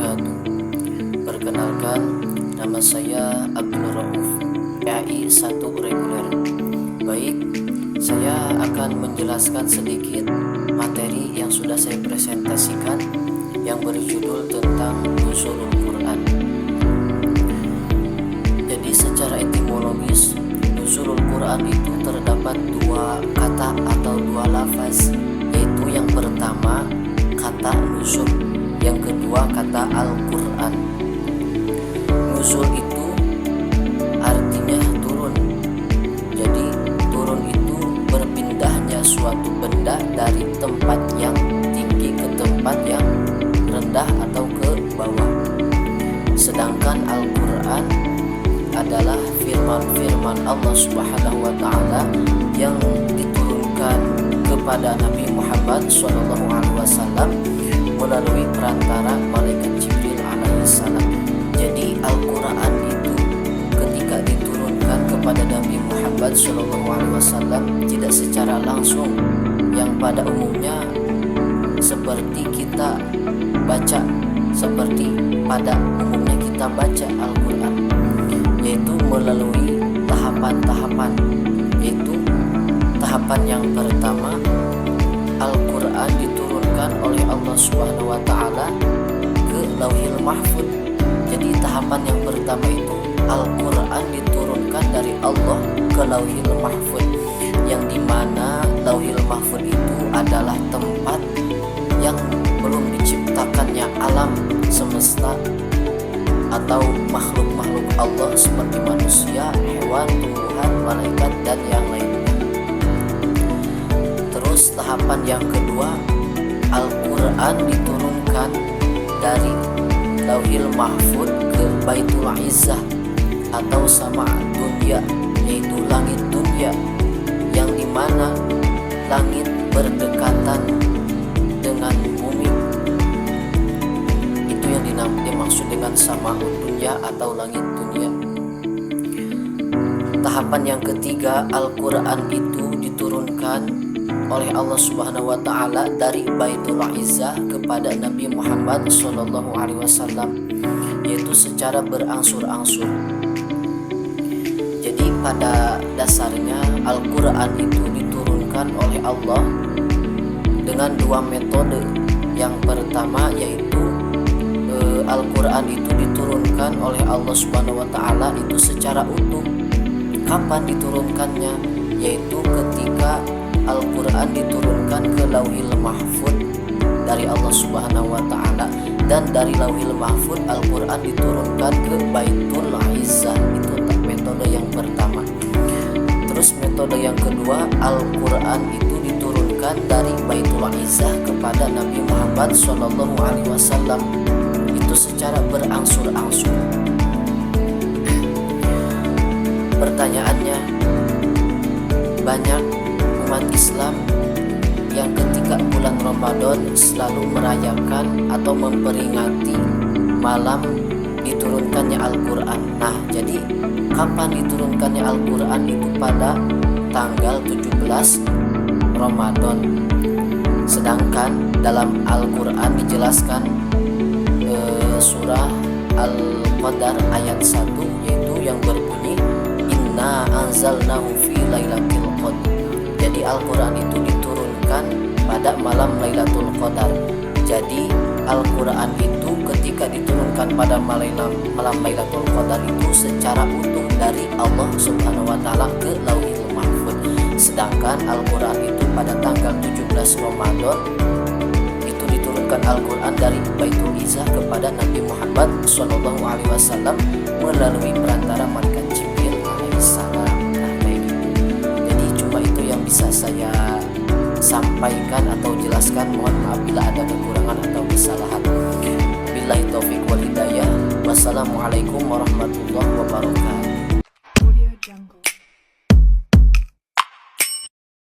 wabarakatuh. Perkenalkan, nama saya Abdul Rauf, PAI 1 reguler. Baik, saya akan menjelaskan sedikit materi yang sudah saya presentasikan yang berjudul tentang Nuzulul Quran. Jadi secara etimologis, Nuzulul Quran itu terdapat dua kata atau dua lafaz, yaitu yang pertama kata nuzul, yang kedua kata Al-Quran. Nuzul itu artinya turun. Jadi turun itu berpindahnya suatu benda dari tempat yang tinggi ke tempat yang rendah atau ke bawah. Sedangkan Al-Quran adalah firman-firman Allah Subhanahu wa taala yang diturunkan kepada Nabi Muhammad SAW melalui perantara malaikat Jibril alaihissalam. Jadi Al-Quran itu ketika diturunkan kepada Nabi Muhammad SAW tidak secara langsung, yang pada umumnya seperti kita baca, seperti pada umumnya kita baca Al-Quran, yaitu melalui tahapan-tahapan. Yaitu tahapan yang pertama, Al-Quran diturunkan oleh Allah Subhanahu wa taala ke Lauhil Mahfuz. Jadi tahapan yang pertama itu Al-Quran diturunkan dari Allah ke Lauhil Mahfuz, yang dimana Lauhil Mahfuz itu adalah tempat yang belum diciptakannya alam semesta atau makhluk-makhluk Allah seperti manusia, hewan, tumbuhan, malaikat, dan yang lainnya. Terus tahapan yang kedua, Al-Quran diturunkan dari Lauhil Mahfuz ke Baitul Izzah atau sama dunia, yaitu langit dunia, yang dimana langit berdekatan dengan bumi. Itu yang dimaksud dengan sama dunia atau langit dunia. Tahapan yang ketiga, Al-Quran itu diturunkan oleh Allah Subhanahu wa taala dari Baitul Izzah kepada Nabi Muhammad SAW, yaitu secara berangsur-angsur. Jadi pada dasarnya Al-Quran itu diturunkan oleh Allah dengan dua metode. Yang pertama yaitu Al-Quran itu diturunkan oleh Allah Subhanahu wa taala itu secara utuh. Kapan diturunkannya? Yaitu ketika Al-Quran diturunkan ke Lauhil Mahfuz dari Allah Subhanahu wa taala, dan dari Lauhil Mahfuz Al-Quran diturunkan ke Baitul Izzah. Itu metode yang pertama. Terus metode yang kedua, Al-Quran itu diturunkan dari Baitul Izzah kepada Nabi Muhammad SAW. Itu secara berangsur-angsur. Pertanyaannya, banyak umat Islam yang ketika bulan Ramadan selalu merayakan atau memperingati malam diturunkannya Al-Quran. Nah, jadi kapan diturunkannya Al-Quran? Itu pada tanggal 17 Ramadan. Sedangkan dalam Al-Quran dijelaskan surah Al-Qadar ayat 1, yaitu yang berbunyi Inna anzalnahu fi lailatul qadar. Jadi Al-Quran itu diturunkan pada malam Lailatul Qadar. Jadi Al-Quran itu ketika diturunkan pada malam Lailatul Qadar itu secara utuh dari Allah Subhanahu wa taala ke Lauhil Mahfuz. Sedangkan Al-Quran itu pada tanggal 17 Ramadan itu diturunkan Al-Quran dari Baitul Izzah kepada Nabi Muhammad SAW melalui perantara malaikat Jibril alaihissalam. Nah, kayak gitu. Jadi cuma itu yang bisa saya sampaikan atau jelaskan. Mohon maaf bila ada kekurangan atau kesalahan. Billahi taufiq wal hidayah. Wassalamualaikum warahmatullahi wabarakatuh.